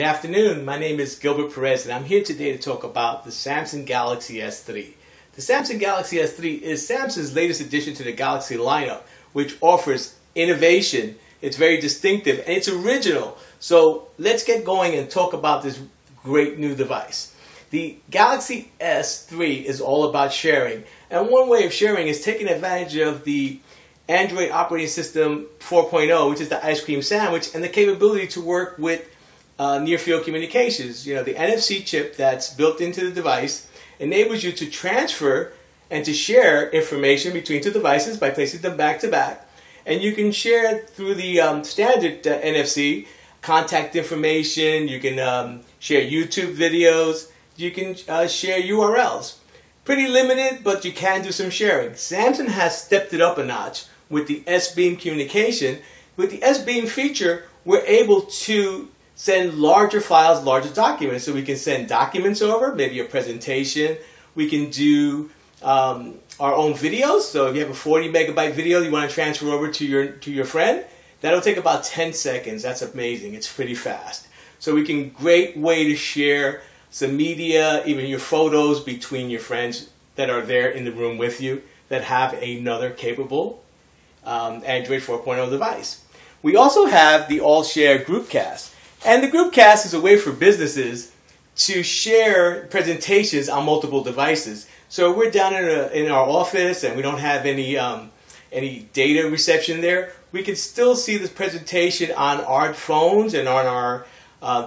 Good afternoon, my name is Gil Perez and I'm here today to talk about the Samsung Galaxy S3. The Samsung Galaxy S3 is Samsung's latest addition to the Galaxy lineup, which offers innovation. It's very distinctive and it's original. So let's get going and talk about this great new device. The Galaxy S3 is all about sharing, and one way of sharing is taking advantage of the Android operating system 4.0, which is the ice cream sandwich, and the capability to work with near-field communications. You know, the NFC chip that's built into the device enables you to transfer and to share information between two devices by placing them back to back. And you can share through the standard NFC contact information. You can share YouTube videos. You can share URLs. Pretty limited, but you can do some sharing. Samsung has stepped it up a notch with the S-Beam communication. With the S-Beam feature, we're able to send larger files, larger documents. So we can send documents over, maybe a presentation. We can do our own videos. So if you have a 40 megabyte video you want to transfer over to your friend, that'll take about 10 seconds. That's amazing. It's pretty fast. So we can, great way to share some media, even your photos between your friends that are there in the room with you that have another capable Android 4.0 device. We also have the all-share Groupcast. And the Groupcast is a way for businesses to share presentations on multiple devices. So we're down in our office and we don't have any data reception there. We can still see this presentation on our phones and on our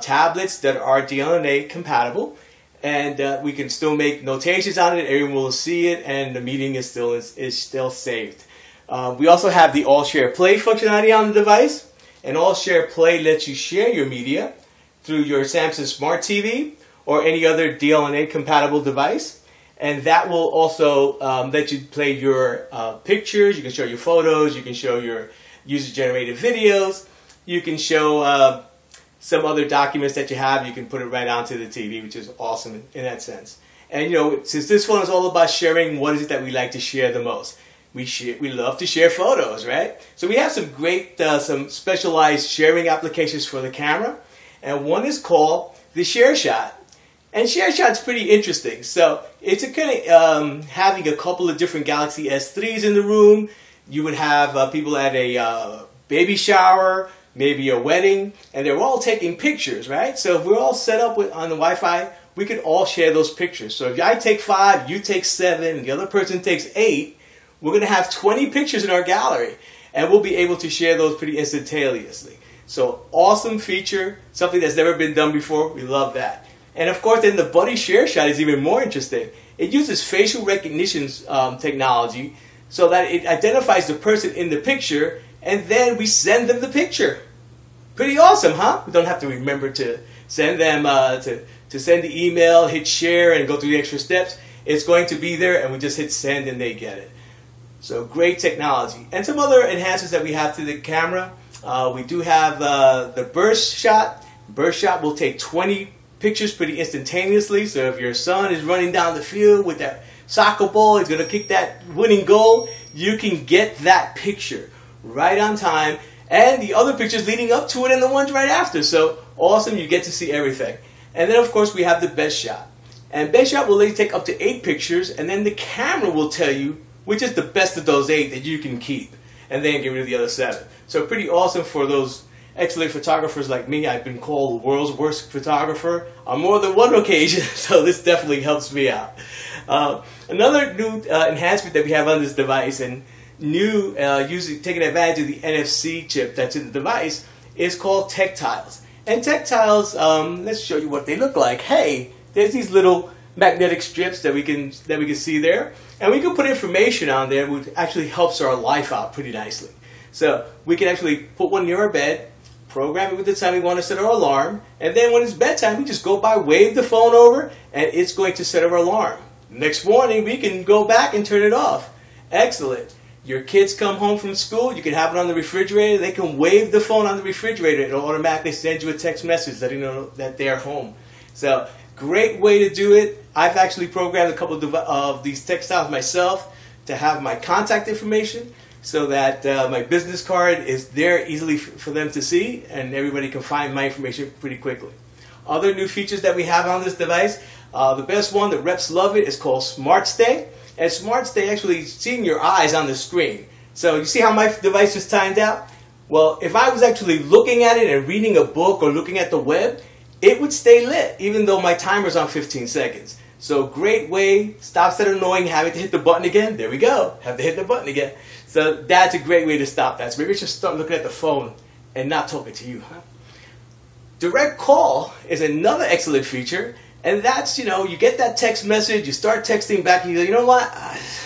tablets that are DLNA compatible. And we can still make notations on it. Everyone will see it, and the meeting is still saved. We also have the All-Share Play functionality on the device. And All-Share Play lets you share your media through your Samsung Smart TV or any other DLNA compatible device. And that will also let you play your pictures. You can show your photos. You can show your user-generated videos. You can show some other documents that you have. You can put it right onto the TV, which is awesome in that sense. And you know, since this phone is all about sharing, what is it that we like to share the most? We love to share photos, right? So we have some great, some specialized sharing applications for the camera. And one is called the Share Shot. And Share Shot's pretty interesting. So it's a kind of having a couple of different Galaxy S3s in the room. You would have people at a baby shower, maybe a wedding, and they're all taking pictures, right? So if we're all set up on the Wi-Fi, we could all share those pictures. So if I take 5, you take 7, and the other person takes 8, we're going to have 20 pictures in our gallery, and we'll be able to share those pretty instantaneously. So awesome feature, something that's never been done before. We love that. And of course, then the Buddy Share Shot is even more interesting. It uses facial recognition technology so that it identifies the person in the picture, and then we send them the picture. Pretty awesome, huh? We don't have to remember to send them to send the email, hit share, and go through the extra steps. It's going to be there, and we just hit send, and they get it. So great technology. And some other enhancements that we have to the camera. We do have the burst shot. Burst shot will take 20 pictures pretty instantaneously. So if your son is running down the field with that soccer ball, he's going to kick that winning goal, you can get that picture right on time. And the other pictures leading up to it and the ones right after. So awesome, you get to see everything. And then of course we have the best shot. And best shot will let you take up to 8 pictures, and then the camera will tell you which is the best of those 8 that you can keep, and then get rid of the other 7. So pretty awesome for those excellent photographers like me. I've been called the world's worst photographer on more than one occasion, so this definitely helps me out. Another new enhancement that we have on this device, and new taking advantage of the NFC chip that's in the device, is called Tactiles. And Tactiles, let's show you what they look like. Hey, there's these little magnetic strips that we can see there, and we can put information on there, which actually helps our life out pretty nicely. So we can actually put one near our bed, program it with the time we want to set our alarm, and then when it's bedtime, we just go by, wave the phone over, and it's going to set our alarm. Next morning, we can go back and turn it off. Excellent. Your kids come home from school, you can have it on the refrigerator. They can wave the phone on the refrigerator. It'll automatically send you a text message letting you know that they're home. So great way to do it. I've actually programmed a couple of these textiles myself to have my contact information so that my business card is there easily for them to see, and everybody can find my information pretty quickly. other new features that we have on this device. The best one, the reps love it, is called Smart Stay. And Smart Stay actually seeing your eyes on the screen. So you see how my device is timed out? Well, if I was actually looking at it and reading a book or looking at the web, it would stay lit even though my timer's on 15 seconds. So great way, stops that annoying having to hit the button again. There we go, have to hit the button again. So that's a great way to stop that. So maybe you should start looking at the phone and not talking to you, huh? Direct call is another excellent feature. And that's, you know, you get that text message, you start texting back, and you go, you know what,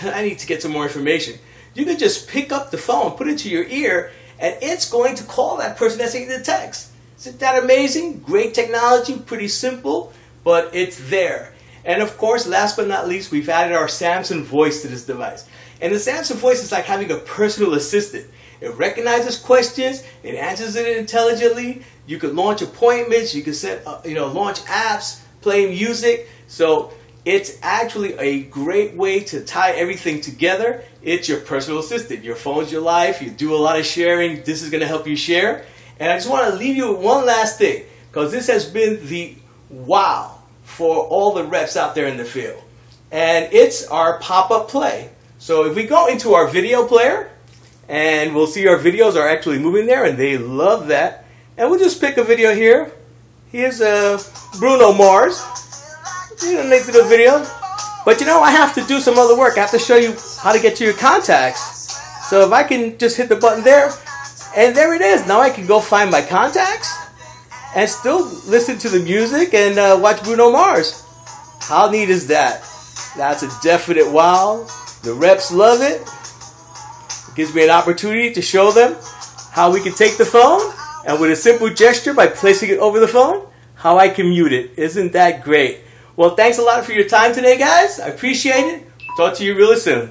I need to get some more information. You can just pick up the phone, put it to your ear, and it's going to call that person that's sending the text. Isn't that amazing? Great technology, pretty simple, but it's there. And of course, last but not least, we've added our Samsung Voice to this device. And the Samsung Voice is like having a personal assistant. It recognizes questions, it answers it intelligently. You can launch appointments, you can set, launch apps, play music. So it's actually a great way to tie everything together. It's your personal assistant. Your phone's your life. You do a lot of sharing. This is going to help you share. And I just want to leave you with one last thing, because this has been the wow for all the reps out there in the field. And it's our pop-up play. So if we go into our video player, and we'll see our videos are actually moving there, and they love that. And we'll just pick a video here. Here's Bruno Mars. You know, nice little video. But you know, I have to do some other work. I have to show you how to get to your contacts. So if I can just hit the button there, and there it is. Now I can go find my contacts and still listen to the music and watch Bruno Mars. How neat is that? That's a definite wow. The reps love it. It gives me an opportunity to show them how we can take the phone and with a simple gesture by placing it over the phone, how I can mute it. Isn't that great? Well, thanks a lot for your time today, guys. I appreciate it. Talk to you really soon.